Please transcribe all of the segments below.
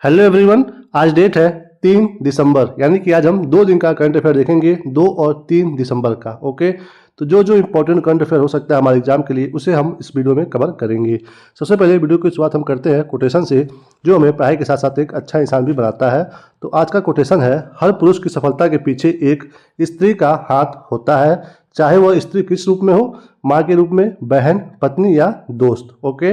Hello everyone, आज date है 3 दिसंबर, यानी कि आज हम 2 दिन का करंट अफेयर देखेंगे, 2 और 3 दिसंबर का। ओके, तो जो जो इंपॉर्टेंट करंट अफेयर हो सकता है हमारे एग्जाम के लिए, उसे हम इस वीडियो में कवर करेंगे। सबसे पहले वीडियो की शुरुआत हम करते हैं कोटेशन से, जो हमें पढ़ाई के साथ साथ एक अच्छा इंसान भी बनाता है। तो आज का कोटेशन है, हर पुरुष की सफलता के पीछे एक स्त्री का हाथ होता है, चाहे वह स्त्री किस रूप में हो, माँ के रूप में, बहन, पत्नी या दोस्त। ओके,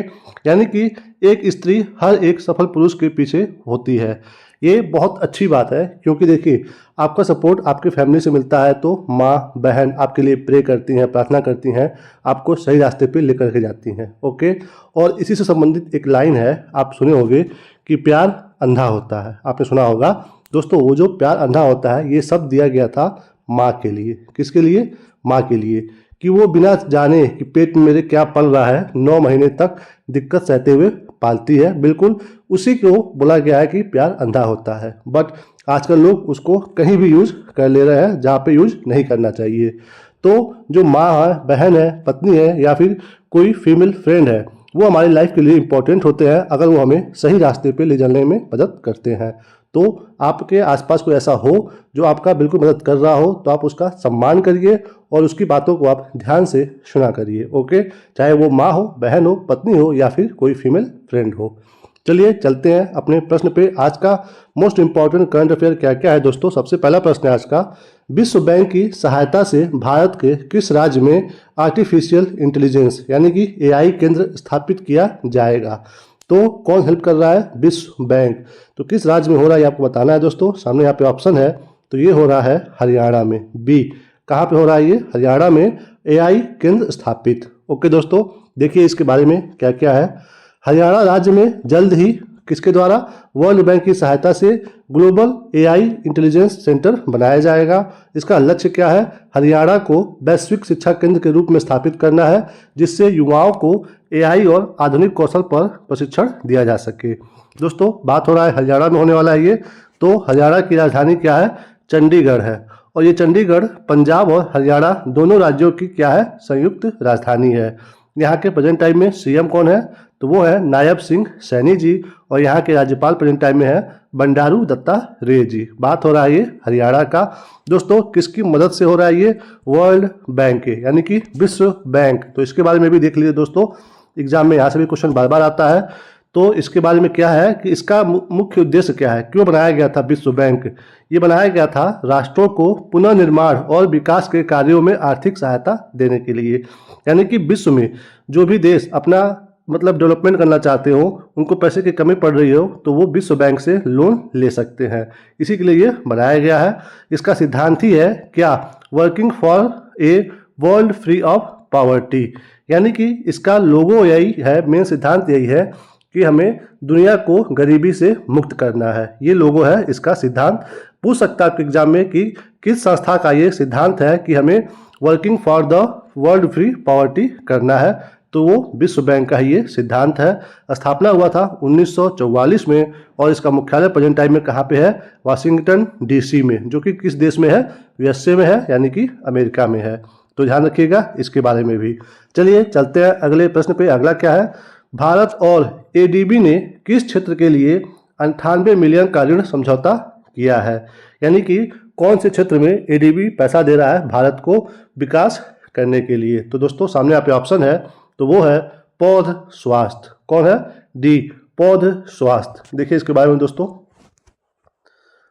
यानी कि एक स्त्री हर एक सफल पुरुष के पीछे होती है। ये बहुत अच्छी बात है, क्योंकि देखिए आपका सपोर्ट आपके फैमिली से मिलता है, तो माँ बहन आपके लिए प्रे करती हैं, प्रार्थना करती हैं, आपको सही रास्ते पे लेकर के जाती हैं। ओके, और इसी से संबंधित एक लाइन है, आप सुने होंगे कि प्यार अंधा होता है। आपने सुना होगा दोस्तों, वो जो प्यार अंधा होता है, ये सब दिया गया था माँ के लिए। किसके लिए? माँ के लिए, कि वो बिना जाने कि पेट में मेरे क्या पल रहा है, 9 महीने तक दिक्कत सहते हुए पालती है। बिल्कुल उसी को बोला गया है कि प्यार अंधा होता है। बट आजकल लोग उसको कहीं भी यूज कर ले रहे हैं, जहाँ पे यूज नहीं करना चाहिए। तो जो माँ है, बहन है, पत्नी है, या फिर कोई फीमेल फ्रेंड है, वो हमारी लाइफ के लिए इम्पोर्टेंट होते हैं, अगर वो हमें सही रास्ते पे ले जाने में मदद करते हैं। तो आपके आसपास कोई ऐसा हो जो आपका बिल्कुल मदद कर रहा हो, तो आप उसका सम्मान करिए और उसकी बातों को आप ध्यान से सुना करिए। ओके, चाहे वो माँ हो, बहन हो, पत्नी हो, या फिर कोई फीमेल फ्रेंड हो। चलिए चलते हैं अपने प्रश्न पे। आज का मोस्ट इंपॉर्टेंट करंट अफेयर क्या क्या है दोस्तों। सबसे पहला प्रश्न है आज का, विश्व बैंक की सहायता से भारत के किस राज्य में आर्टिफिशियल इंटेलिजेंस यानी कि एआई केंद्र स्थापित किया जाएगा? तो कौन हेल्प कर रहा है? विश्व बैंक। तो किस राज्य में हो रहा है ये आपको बताना है दोस्तों। सामने यहाँ पे ऑप्शन है, तो ये हो रहा है हरियाणा में। बी, कहाँ पे हो रहा है ये? हरियाणा में एआई केंद्र स्थापित। ओके दोस्तों, देखिए इसके बारे में क्या क्या है। हरियाणा राज्य में जल्द ही किसके द्वारा? वर्ल्ड बैंक की सहायता से ग्लोबल एआई इंटेलिजेंस सेंटर बनाया जाएगा। इसका लक्ष्य क्या है? हरियाणा को वैश्विक शिक्षा केंद्र के रूप में स्थापित करना है, जिससे युवाओं को एआई और आधुनिक कौशल पर प्रशिक्षण दिया जा सके। दोस्तों बात हो रहा है हरियाणा में होने वाला है ये। तो हरियाणा की राजधानी क्या है? चंडीगढ़ है। और ये चंडीगढ़ पंजाब और हरियाणा दोनों राज्यों की क्या है? संयुक्त राजधानी है। यहाँ के प्रेजेंट टाइम में सीएम कौन है? तो वो है नायब सिंह सैनी जी। और यहाँ के राज्यपाल प्रेजेंट टाइम में है बंडारू दत्तात्रेय जी। बात हो रहा है ये हरियाणा का। दोस्तों किसकी मदद से हो रहा है ये? वर्ल्ड बैंक के, यानी कि विश्व बैंक। तो इसके बारे में भी देख लीजिए दोस्तों, एग्जाम में यहाँ से भी क्वेश्चन बार बार आता है। तो इसके बारे में क्या है कि इसका मुख्य उद्देश्य क्या है, क्यों बनाया गया था विश्व बैंक? ये बनाया गया था राष्ट्रों को पुनर्निर्माण और विकास के कार्यों में आर्थिक सहायता देने के लिए। यानी कि विश्व में जो भी देश अपना डेवलपमेंट करना चाहते हो, उनको पैसे की कमी पड़ रही हो, तो वो विश्व बैंक से लोन ले सकते हैं। इसी के लिए ये बनाया गया है। इसका सिद्धांत ही है क्या? Working for a world free of poverty. यानी कि इसका लोगो यही है, मेन सिद्धांत यही है कि हमें दुनिया को गरीबी से मुक्त करना है। ये लोगो है इसका सिद्धांत। पूछ सकता है एग्जाम में कि किस संस्था का ये सिद्धांत है कि हमें working for the world free poverty करना है, तो वो विश्व बैंक का ही ये सिद्धांत है। स्थापना हुआ था 1944 में, और इसका मुख्यालय प्रेजेंट टाइम में कहाँ पे है? वाशिंगटन डीसी में, जो कि किस देश में है? यूएसए में है, यानी कि अमेरिका में है। तो ध्यान रखिएगा इसके बारे में भी। चलिए चलते हैं अगले प्रश्न पे। अगला क्या है? भारत और एडीबी ने किस क्षेत्र के लिए 98 मिलियन का ऋण समझौता किया है? यानी कि कौन से क्षेत्र में एडीबी पैसा दे रहा है भारत को विकास करने के लिए? तो दोस्तों सामने यहाँ पे ऑप्शन है, तो वो है पौध स्वास्थ्य। कौन है? डी, पौध स्वास्थ्य। देखिए इसके बारे में दोस्तों,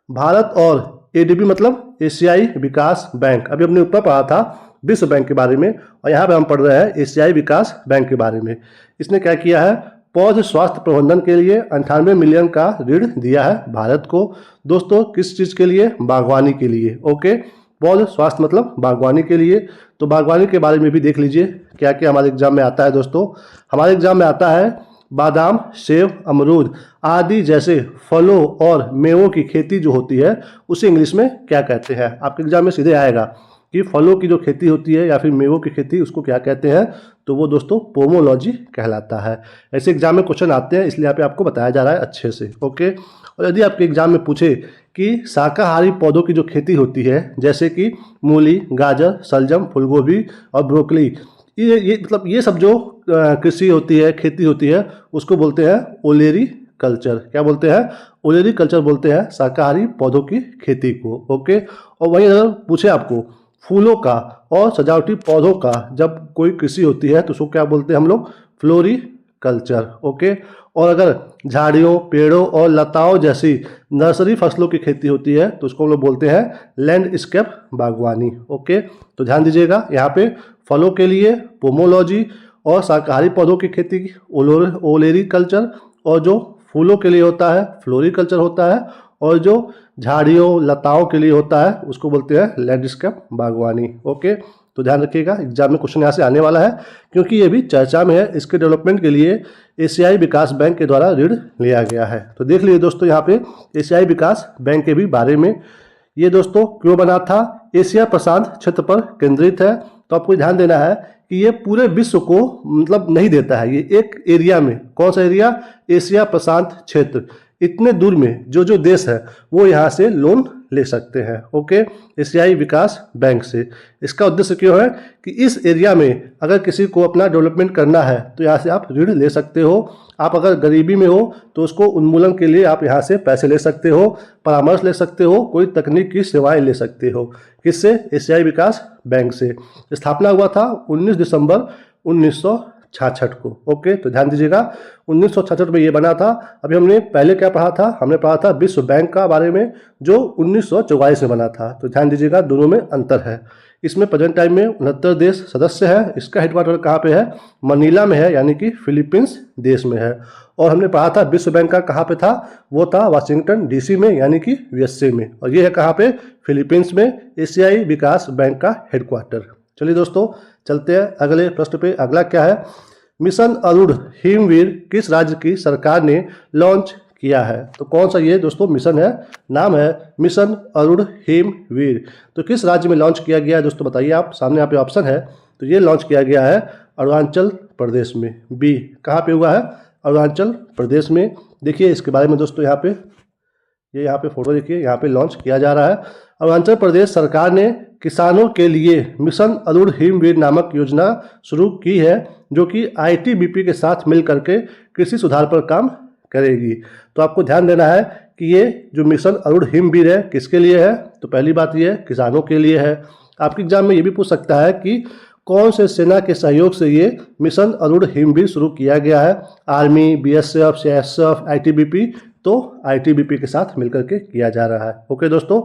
भारत और एडीबी मतलब एशियाई विकास बैंक। अभी हमने ऊपर पढ़ा था विश्व बैंक के बारे में, और यहाँ पे हम पढ़ रहे हैं एशियाई विकास बैंक के बारे में। इसने क्या किया है? पौध स्वास्थ्य प्रबंधन के लिए 98 मिलियन का ऋण दिया है भारत को। दोस्तों किस चीज़ के लिए? बागवानी के लिए। ओके, पौध स्वास्थ्य मतलब बागवानी के लिए। तो बागवानी के बारे में भी देख लीजिए क्या क्या हमारे एग्जाम में आता है दोस्तों। हमारे एग्जाम में आता है बादाम, सेब, अमरूद आदि जैसे फलों और मेवों की खेती जो होती है, उसे इंग्लिश में क्या कहते हैं? आपके एग्जाम में सीधे आएगा कि फलों की जो खेती होती है या फिर मेवों की खेती, उसको क्या कहते हैं? तो वो दोस्तों पोमोलॉजी कहलाता है। ऐसे एग्जाम में क्वेश्चन आते हैं, इसलिए यहाँ पे आपको बताया जा रहा है अच्छे से। ओके, और यदि आपके एग्जाम में पूछे कि शाकाहारी पौधों की जो खेती होती है, जैसे कि मूली, गाजर, शलजम, फूलगोभी और ब्रोकली, ये सब जो कृषि होती है, खेती होती है, उसको बोलते हैं ओलेरी कल्चर। क्या बोलते हैं? ओलेरी कल्चर बोलते हैं शाकाहारी पौधों की खेती को। ओके, और वहीं अगर पूछे आपको फूलों का और सजावटी पौधों का जब कोई कृषि होती है तो उसको क्या बोलते हैं हम लोग? Flori culture. ओके, और अगर झाड़ियों, पेड़ों और लताओं जैसी नर्सरी फसलों की खेती होती है तो उसको हम लोग बोलते हैं लैंडस्केप बागवानी। ओके, तो ध्यान दीजिएगा, यहाँ पे फलों के लिए पोमोलॉजी और शाकाहारी पौधों की खेती ओलेरी कल्चर, और जो फूलों के लिए होता है फ्लोरिकल्चर होता है, और जो झाड़ियों लताओं के लिए होता है उसको बोलते हैं लैंडस्केप बागवानी। ओके, तो ध्यान रखिएगा, एग्जाम में क्वेश्चन यहाँ से आने वाला है क्योंकि ये भी चर्चा में है। इसके डेवलपमेंट के लिए एशियाई विकास बैंक के द्वारा ऋण लिया गया है। तो देख लीजिए दोस्तों, यहाँ पे एशियाई विकास बैंक के भी बारे में, ये दोस्तों क्यों बना था? एशिया प्रशांत क्षेत्र पर केंद्रित है। तो आपको ध्यान देना है कि ये पूरे विश्व को मतलब नहीं देता है, ये एक एरिया में। कौन सा एरिया? एशिया प्रशांत क्षेत्र। इतने दूर में जो जो देश है वो यहाँ से लोन ले सकते हैं। ओके, एशियाई विकास बैंक से। इसका उद्देश्य क्यों है कि इस एरिया में अगर किसी को अपना डेवलपमेंट करना है तो यहाँ से आप ऋण ले सकते हो। आप अगर गरीबी में हो तो उसको उन्मूलन के लिए आप यहाँ से पैसे ले सकते हो, परामर्श ले सकते हो, कोई तकनीक की सेवाएं ले सकते हो। किससे? एशियाई विकास बैंक से। स्थापना हुआ था 19 दिसंबर 1966 को। ओके, तो ध्यान दीजिएगा 1966 में ये बना था। अभी हमने पहले क्या पढ़ा था? हमने पढ़ा था विश्व बैंक का बारे में जो 1944 में बना था। तो ध्यान दीजिएगा दोनों में अंतर है। इसमें प्रेजेंट टाइम में 69 देश सदस्य हैं। इसका हेडक्वार्टर कहाँ पे है? मनीला में है, यानी कि फिलीपींस देश में है। और हमने पढ़ा था विश्व बैंक का कहाँ पे था? वो था वाशिंगटन डीसी में, यानी कि यूएसए में। और ये है कहाँ पे? फिलीपींस में, एशियाई विकास बैंक का हेडक्वार्टर। चलिए दोस्तों चलते हैं अगले प्रश्न पे। अगला क्या है? मिशन अरुण हिमवीर किस राज्य की सरकार ने लॉन्च किया है? तो कौन सा ये दोस्तों मिशन है? नाम है मिशन अरुण हिमवीर। तो किस राज्य में लॉन्च किया गया है दोस्तों? बताइए आप, सामने यहाँ पे ऑप्शन है। तो ये लॉन्च किया गया है अरुणाचल प्रदेश में। बी। कहाँ पे हुआ है? अरुणाचल प्रदेश में। देखिए इसके बारे में दोस्तों, यहाँ पे ये यहाँ पे फोटो देखिए, यहाँ पे लॉन्च किया जा रहा है। अरुणाचल प्रदेश सरकार ने किसानों के लिए मिशन अरुण हिमवीर नामक योजना शुरू की है जो कि आईटीबीपी के साथ मिल करके कृषि सुधार पर काम करेगी। तो आपको ध्यान देना है कि ये जो मिशन अरुण हिमवीर है किसके लिए है? तो पहली बात ये किसानों के लिए है। आपके एग्जाम में ये भी पूछ सकता है कि कौन से सेना के सहयोग से ये मिशन अरुण हिमवीर शुरू किया गया है? Army, BSF, CSF, ITBP. तो आईटीबीपी के साथ मिलकर के किया जा रहा है। ओके दोस्तों,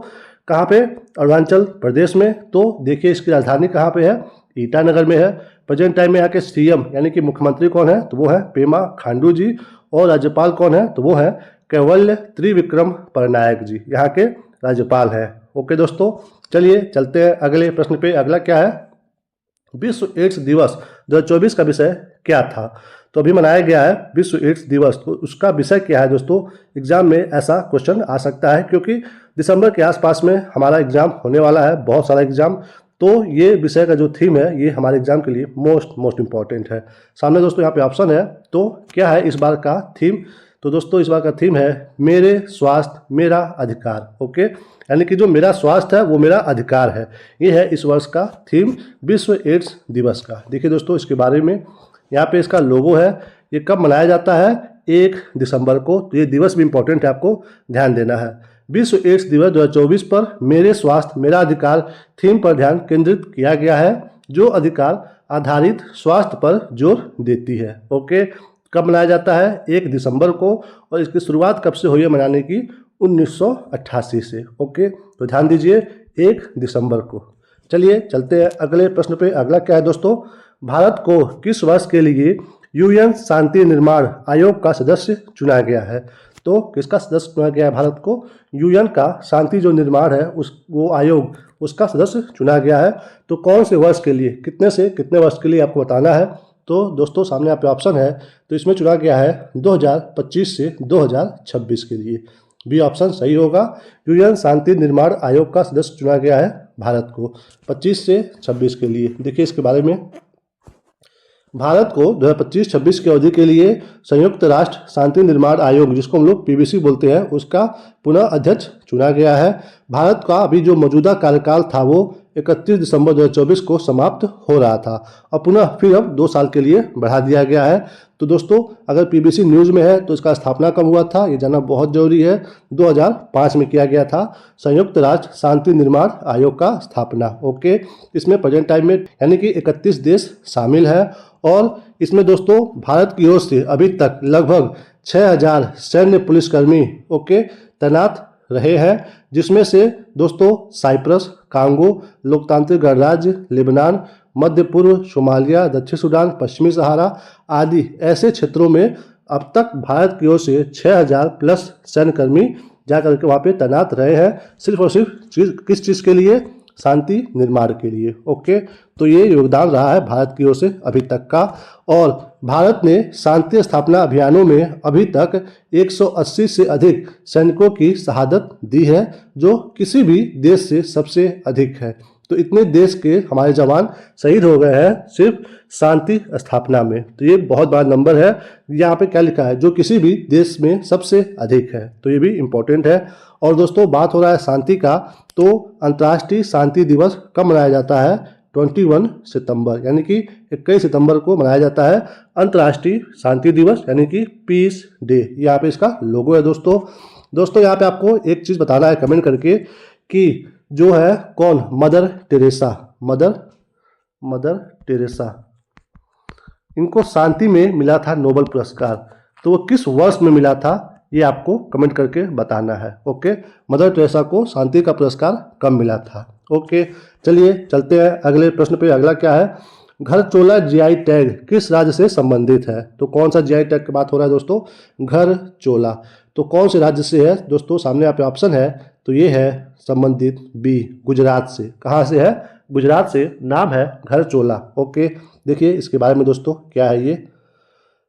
कहाँ पे? अरुणाचल प्रदेश में। तो देखिए इसकी राजधानी कहाँ पे है? ईटानगर में है। प्रेजेंट टाइम में यहाँ के सीएम यानी कि मुख्यमंत्री कौन है? तो वो है पेमा खांडू जी। और राज्यपाल कौन है? तो वो है कैवल्य त्रिविक्रम परनायक जी, यहाँ के राज्यपाल हैं। ओके दोस्तों, चलिए चलते हैं अगले प्रश्न पे। अगला क्या है? विश्व एड्स दिवस 2024 का विषय क्या था? तो अभी मनाया गया है विश्व एड्स दिवस। तो उसका विषय क्या है दोस्तों? एग्जाम में ऐसा क्वेश्चन आ सकता है क्योंकि दिसंबर के आसपास में हमारा एग्जाम होने वाला है, बहुत सारा एग्जाम। तो ये विषय का जो थीम है ये हमारे एग्जाम के लिए मोस्ट इंपॉर्टेंट है। सामने दोस्तों यहाँ पे ऑप्शन है। तो क्या है इस बार का थीम? तो दोस्तों इस बार का थीम है मेरे स्वास्थ्य मेरा अधिकार। ओके, यानी कि जो मेरा स्वास्थ्य है वो मेरा अधिकार है। ये है इस वर्ष का थीम विश्व एड्स दिवस का। देखिए दोस्तों इसके बारे में, यहाँ पे इसका लोगो है। ये कब मनाया जाता है? 1 दिसंबर को। तो ये दिवस भी इम्पोर्टेंट है, आपको ध्यान देना है। विश्व एड्स दिवस 2024 पर मेरे स्वास्थ्य मेरा अधिकार थीम पर ध्यान केंद्रित किया गया है, जो अधिकार आधारित स्वास्थ्य पर जोर देती है। ओके, कब मनाया जाता है? 1 दिसंबर को। और इसकी शुरुआत कब से हुई है मनाने की? 1988 से। ओके, तो ध्यान दीजिए 1 दिसंबर को। चलिए चलते हैं अगले प्रश्न पे। अगला क्या है दोस्तों? भारत को किस वर्ष के लिए यूएन शांति निर्माण आयोग का सदस्य चुना गया है? तो किसका सदस्य चुना गया है भारत को? यूएन का शांति जो निर्माण है वो आयोग, उसका सदस्य चुना गया है। तो कौन से वर्ष के लिए, कितने से कितने वर्ष के लिए आपको बताना है। तो दोस्तों सामने यहाँ पे ऑप्शन है। तो इसमें चुना गया है 2025 से 2026 के लिए। बी ऑप्शन सही होगा। यूएन शांति निर्माण आयोग का सदस्य चुना गया है भारत को 25 से 26 के लिए। देखिए इसके बारे में, भारत को 2025-26 की अवधि के लिए संयुक्त राष्ट्र शांति निर्माण आयोग, जिसको हम लोग पीबीसी बोलते हैं, उसका पुनः अध्यक्ष चुना गया है। भारत का अभी जो मौजूदा कार्यकाल था वो 31 दिसंबर 2024 को समाप्त हो रहा था और पुनः फिर अब 2 साल के लिए बढ़ा दिया गया है। तो दोस्तों अगर पीबीसी न्यूज़ में है तो इसका स्थापना कब हुआ था ये जानना बहुत जरूरी है। 2005 में किया गया था संयुक्त राष्ट्र शांति निर्माण आयोग का स्थापना। ओके, इसमें प्रेजेंट टाइम में यानी कि 31 देश शामिल है और इसमें दोस्तों भारत की ओर से अभी तक लगभग 6000 सैन्य पुलिसकर्मी ओके तैनात रहे हैं, जिसमें से दोस्तों साइप्रस, कांगो, लोकतांत्रिक गणराज्य, लेबनान, मध्य पूर्व, सोमालिया, दक्षिण सूडान, पश्चिमी सहारा आदि ऐसे क्षेत्रों में अब तक भारत की ओर से 6000 प्लस सैन्यकर्मी जाकर के वहाँ पे तैनात रहे हैं, सिर्फ और सिर्फ किस चीज़ के लिए? शांति निर्माण के लिए। ओके, तो ये योगदान रहा है भारत की ओर से अभी तक का। और भारत ने शांति स्थापना अभियानों में अभी तक 180 से अधिक सैनिकों की शहादत दी है, जो किसी भी देश से सबसे अधिक है। तो इतने देश के हमारे जवान शहीद हो गए हैं सिर्फ शांति स्थापना में। तो ये बहुत बड़ा नंबर है। यहाँ पे क्या लिखा है? जो किसी भी देश में सबसे अधिक है, तो ये भी इम्पोर्टेंट है। और दोस्तों बात हो रहा है शांति का, तो अंतर्राष्ट्रीय शांति दिवस कब मनाया जाता है? 21 सितंबर यानी कि 21 सितंबर को मनाया जाता है अंतर्राष्ट्रीय शांति दिवस यानी कि पीस डे। यहाँ पे इसका लोगो है दोस्तों यहाँ पे आपको एक चीज़ बताना है कमेंट करके कि जो है कौन मदर टेरेसा इनको शांति में मिला था नोबेल पुरस्कार, तो वो किस वर्ष में मिला था ये आपको कमेंट करके बताना है। ओके, मदर टेरेसा को शांति का पुरस्कार कब मिला था? ओके, चलिए चलते हैं अगले प्रश्न पे। अगला क्या है? घरचोला जीआई टैग किस राज्य से संबंधित है? तो कौन सा जीआई टैग की बात हो रहा है दोस्तों? घरचोला। तो कौन से राज्य से है दोस्तों? सामने यहाँ पे ऑप्शन है, तो ये है संबंधित बी, गुजरात से। कहाँ से है? गुजरात से। नाम है घरचोला। ओके, देखिए इसके बारे में दोस्तों क्या है ये।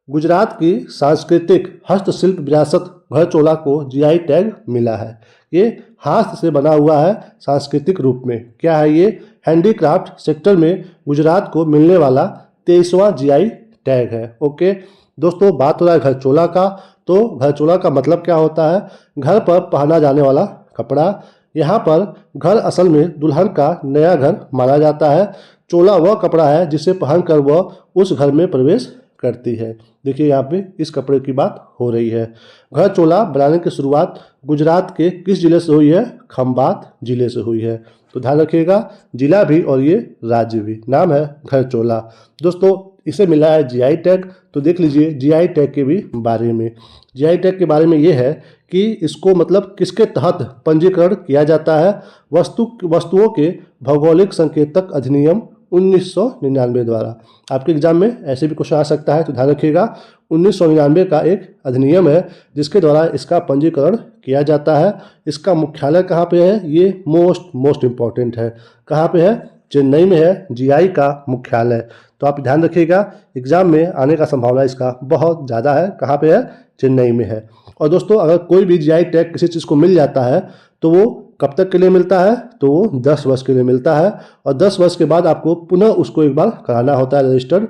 गुजरात की सांस्कृतिक हस्तशिल्प विरासत घरचोला को जीआई टैग मिला है। ये हाथ से बना हुआ है सांस्कृतिक रूप में। क्या है ये? हैंडीक्राफ्ट सेक्टर में गुजरात को मिलने वाला 23वां जीआई टैग है। ओके दोस्तों, बात हो रहा है घरचोला का, तो घरचोला का मतलब क्या होता है? घर पर पहना जाने वाला कपड़ा। यहाँ पर घर असल में दुल्हन का नया घर माना जाता है। चोला वह कपड़ा है जिसे पहनकर वह उस घर में प्रवेश करती है। देखिए यहाँ पे इस कपड़े की बात हो रही है। घर चोला बनाने की शुरुआत गुजरात के किस जिले से हुई है? खंभात जिले से हुई है। तो ध्यान रखिएगा, जिला भी और ये राज्य भी। नाम है घर चोला। दोस्तों इसे मिला है जीआई टैग, तो देख लीजिए जीआई टैग के भी बारे में। जीआई टैग के बारे में ये है कि इसको मतलब किसके तहत पंजीकरण किया जाता है? वस्तुओं के भौगोलिक संकेतक अधिनियम 1999 द्वारा। आपके एग्जाम में ऐसे भी क्वेश्चन आ सकता है, तो ध्यान रखिएगा 1999 का एक अधिनियम है जिसके द्वारा इसका पंजीकरण किया जाता है। इसका मुख्यालय कहाँ पे है? ये मोस्ट इम्पॉर्टेंट है। कहाँ पे है? चेन्नई में है जीआई का मुख्यालय। तो आप ध्यान रखिएगा, एग्जाम में आने का संभावना इसका बहुत ज़्यादा है। कहाँ पे है? चेन्नई में है। और दोस्तों अगर कोई भी जीआई टैग किसी चीज़ को मिल जाता है तो वो कब तक के लिए मिलता है? तो वो 10 वर्ष के लिए मिलता है और 10 वर्ष के बाद आपको पुनः उसको एक बार कराना होता है रजिस्टर्ड।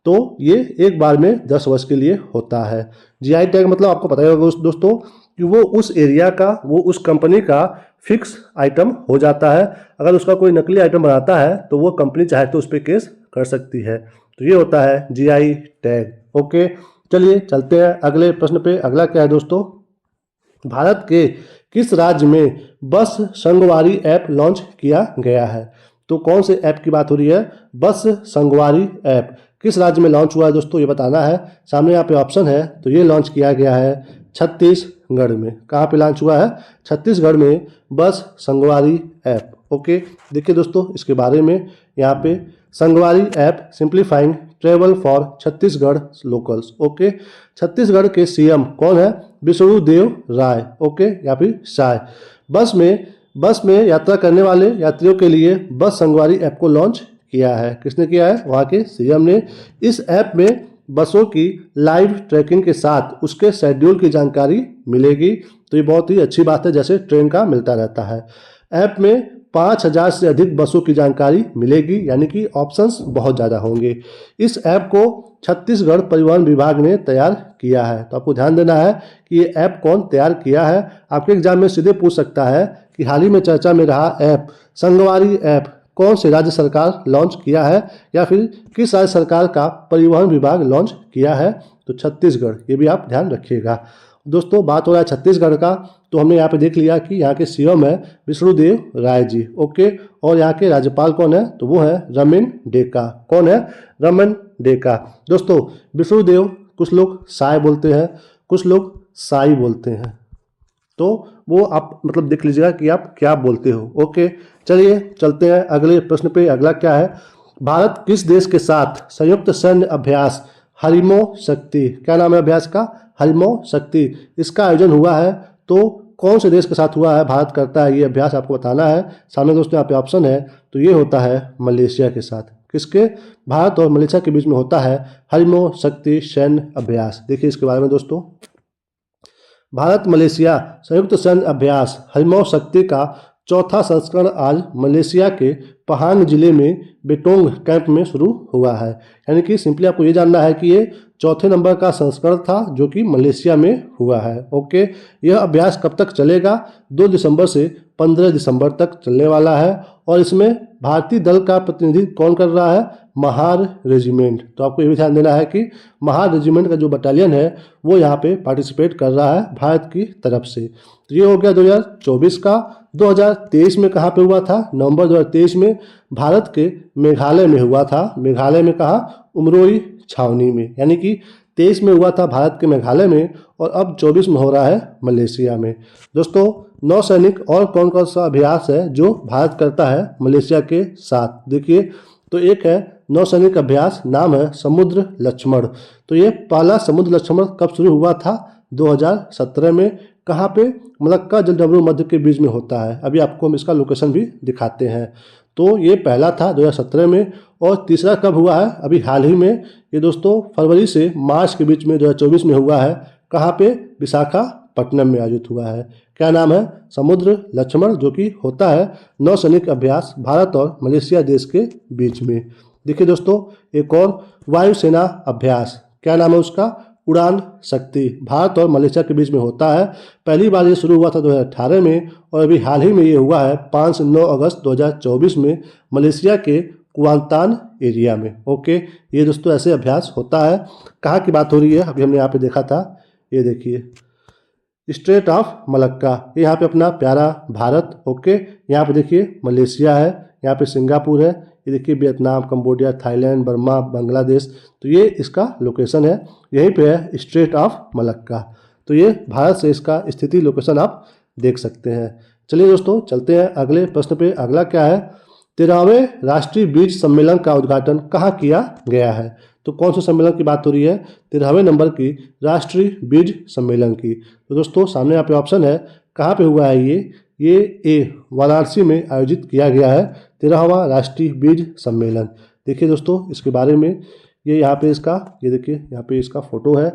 तो ये एक बार में 10 वर्ष के लिए होता है। जीआई टैग मतलब आपको पता ही होगा दोस्तों कि वो उस एरिया का, वो उस कंपनी का फिक्स आइटम हो जाता है। अगर उसका कोई नकली आइटम बनाता है तो वो कंपनी चाहे तो उस पर केस कर सकती है। तो ये होता है जीआई टैग। ओके, चलिए चलते हैं अगले प्रश्न पे। अगला क्या है दोस्तों? भारत के किस राज्य में बस संगवारी ऐप लॉन्च किया गया है? तो कौन से ऐप की बात हो रही है? बस संगवारी ऐप किस राज्य में लॉन्च हुआ है दोस्तों, ये बताना है। सामने यहाँ पे ऑप्शन है, तो ये लॉन्च किया गया है छत्तीसगढ़ में। कहाँ पे लॉन्च हुआ है? छत्तीसगढ़ में बस संगवारी ऐप। ओके, देखिए दोस्तों इसके बारे में यहाँ पे संगवारी app simplifying travel for Chhattisgarh locals. Okay, Chhattisgarh के सीएम कौन है? विष्णुदेव राय। ओके, या फिर शाय। बस में यात्रा करने वाले यात्रियों के लिए बस संगवारी ऐप को लॉन्च किया है। किसने किया है? वहाँ के सीएम ने। इस ऐप में बसों की लाइव ट्रैकिंग के साथ उसके शेड्यूल की जानकारी मिलेगी। तो ये बहुत ही अच्छी बात है, जैसे ट्रेन का मिलता रहता है। ऐप में 5000 से अधिक बसों की जानकारी मिलेगी, यानी कि ऑप्शंस बहुत ज़्यादा होंगे। इस ऐप को छत्तीसगढ़ परिवहन विभाग ने तैयार किया है। तो आपको ध्यान देना है कि ये ऐप कौन तैयार किया है। आपके एग्जाम में सीधे पूछ सकता है कि हाल ही में चर्चा में रहा ऐप संगवारी ऐप कौन से राज्य सरकार लॉन्च किया है या फिर किस राज्य सरकार का परिवहन विभाग लॉन्च किया है? तो छत्तीसगढ़, ये भी आप ध्यान रखिएगा। दोस्तों बात हो रहा है छत्तीसगढ़ का, तो हमने यहाँ पे देख लिया कि यहाँ के सीएम है विष्णुदेव राय जी, ओके। और यहाँ के राज्यपाल कौन है? तो वो है रमन डेका। कौन है? रमन डेका। दोस्तों विष्णुदेव कुछ लोग साय बोलते हैं, कुछ लोग साई बोलते हैं, तो वो आप मतलब देख लीजिएगा कि आप क्या बोलते हो, ओके। चलिए चलते हैं अगले प्रश्न पे। अगला क्या है? भारत किस देश के साथ संयुक्त सैन्य अभ्यास हरिमो शक्ति, क्या नाम है अभ्यास का? हरिमो शक्ति, इसका आयोजन हुआ है। तो कौन से देश के साथ हुआ है, भारत करता है ये अभ्यास, आपको बताना है। सामने दोस्तों यहाँ पे ऑप्शन है, तो ये होता है मलेशिया के साथ। किसके? भारत और मलेशिया के बीच में होता है हरिमो शक्ति सैन्य अभ्यास। देखिए इसके बारे में दोस्तों, भारत मलेशिया संयुक्त सैन्य अभ्यास हरिमो शक्ति का चौथा संस्करण आज मलेशिया के पहांग जिले में बेटोंग कैंप में शुरू हुआ है। यानी कि सिंपली आपको ये जानना है कि ये चौथे नंबर का संस्करण था जो कि मलेशिया में हुआ है, ओके। यह अभ्यास कब तक चलेगा? 2 दिसंबर से 15 दिसंबर तक चलने वाला है। और इसमें भारतीय दल का प्रतिनिधित्व कौन कर रहा है? महार रेजिमेंट। तो आपको ये भी ध्यान देना है कि महार रेजिमेंट का जो बटालियन है वो यहाँ पे पार्टिसिपेट कर रहा है भारत की तरफ से। तो ये हो गया 2024 का। 2023 में कहाँ पे हुआ था? नवंबर 2023 में भारत के मेघालय में हुआ था। मेघालय में कहाँ? उमरोई छावनी में। यानी कि 23 में हुआ था भारत के मेघालय में और अब 24 में हो रहा है मलेशिया में। दोस्तों नौसैनिक और कौन कौन सा अभ्यास है जो भारत करता है मलेशिया के साथ? देखिए, तो एक है नौसैनिक अभ्यास, नाम है समुद्र लक्ष्मण। तो ये पहला समुद्र लक्ष्मण कब शुरू हुआ था? 2017 में। कहाँ पे? मलक्का जलडमरू मध्य के बीच में होता है। अभी आपको हम इसका लोकेशन भी दिखाते हैं। तो ये पहला था 2017 में। और तीसरा कब हुआ है? अभी हाल ही में, ये दोस्तों फरवरी से मार्च के बीच में 2024 में हुआ है। कहाँ पे? विशाखापट्टनम में आयोजित हुआ है। क्या नाम है? समुद्र लक्ष्मण, जो कि होता है नौसैनिक अभ्यास भारत और मलेशिया देश के बीच में। देखिए दोस्तों एक और वायुसेना अभ्यास, क्या नाम है उसका? उड़ान शक्ति, भारत और मलेशिया के बीच में होता है। पहली बार ये शुरू हुआ था 2018 में और अभी हाल ही में ये हुआ है 5 से 9 अगस्त 2024 में मलेशिया के कुआंतान एरिया में, ओके। ये दोस्तों ऐसे अभ्यास होता है। कहाँ की बात हो रही है? अभी हमने यहाँ पे देखा था, ये देखिए स्ट्रेट ऑफ मलक्का, ये यहाँ पे अपना प्यारा भारत, ओके। यहाँ पे देखिए मलेशिया है, यहाँ पे सिंगापुर है, ये देखिए Vietnam, Cambodia, Thailand, Burma, Bangladesh. तो ये इसका लोकेशन है, यहीं पे है स्ट्रेट ऑफ मलक्का। तो ये भारत से इसका स्थिति लोकेशन आप देख सकते हैं। चलिए दोस्तों चलते हैं अगले प्रश्न पे। अगला क्या है? 13वें राष्ट्रीय बीज सम्मेलन का उद्घाटन कहाँ किया गया है? तो कौन से सम्मेलन की बात हो रही है? 13वें नंबर की राष्ट्रीय बीज सम्मेलन की। तो दोस्तों सामने यहाँ पे ऑप्शन है, कहाँ पे हुआ है ये ए वाराणसी में आयोजित किया गया है 13वां राष्ट्रीय बीज सम्मेलन। देखिए दोस्तों इसके बारे में, ये यहाँ पे इसका, ये देखिए यहाँ पे इसका फोटो है।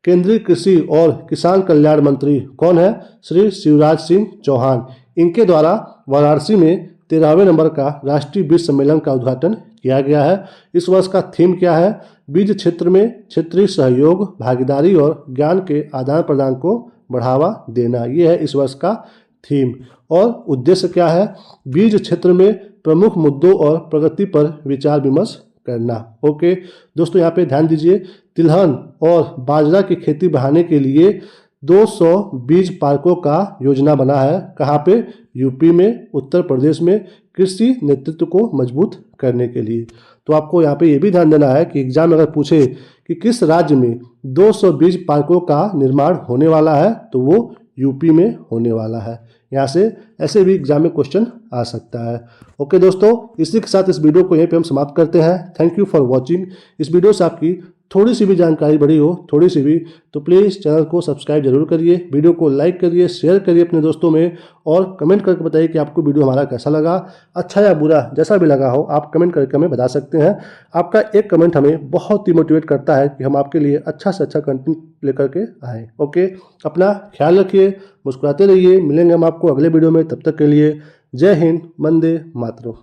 केंद्रीय कृषि और किसान कल्याण मंत्री कौन है? श्री शिवराज सिंह चौहान। इनके द्वारा वाराणसी में 13वें नंबर का राष्ट्रीय बीज सम्मेलन का उद्घाटन किया गया है। इस वर्ष का थीम क्या है? बीज क्षेत्र में क्षेत्रीय सहयोग, भागीदारी और ज्ञान के आदान प्रदान को बढ़ावा देना, ये है इस वर्ष का थीम। और उद्देश्य क्या है? बीज क्षेत्र में प्रमुख मुद्दों और प्रगति पर विचार विमर्श करना, ओके। दोस्तों यहाँ पे ध्यान दीजिए, तिलहन और बाजरा की खेती बढ़ाने के लिए 200 बीज पार्कों का योजना बना है। कहाँ पे? यूपी में, उत्तर प्रदेश में, कृषि नेतृत्व को मजबूत करने के लिए। तो आपको यहाँ पे ये भी ध्यान देना है कि एग्जाम में अगर पूछे कि किस राज्य में 200 बीज पार्कों का निर्माण होने वाला है, तो वो यूपी में होने वाला है। यहाँ से ऐसे भी एग्जाम में क्वेश्चन आ सकता है, ओके दोस्तों। इसी के साथ इस वीडियो को यहीं पे हम समाप्त करते हैं। Thank you for watching. इस वीडियो से आपकी थोड़ी सी भी जानकारी बढ़ी हो, थोड़ी सी भी, तो प्लीज़ चैनल को सब्सक्राइब जरूर करिए, वीडियो को लाइक करिए, शेयर करिए अपने दोस्तों में और कमेंट करके बताइए कि आपको वीडियो हमारा कैसा लगा। अच्छा या बुरा जैसा भी लगा हो आप कमेंट करके हमें बता सकते हैं। आपका एक कमेंट हमें बहुत ही मोटिवेट करता है कि हम आपके लिए अच्छा से अच्छा कंटेंट लेकर के आए, ओके। अपना ख्याल रखिए, मुस्कुराते रहिए। मिलेंगे हम आपको अगले वीडियो में, तब तक के लिए जय हिंद, वंदे मातरम।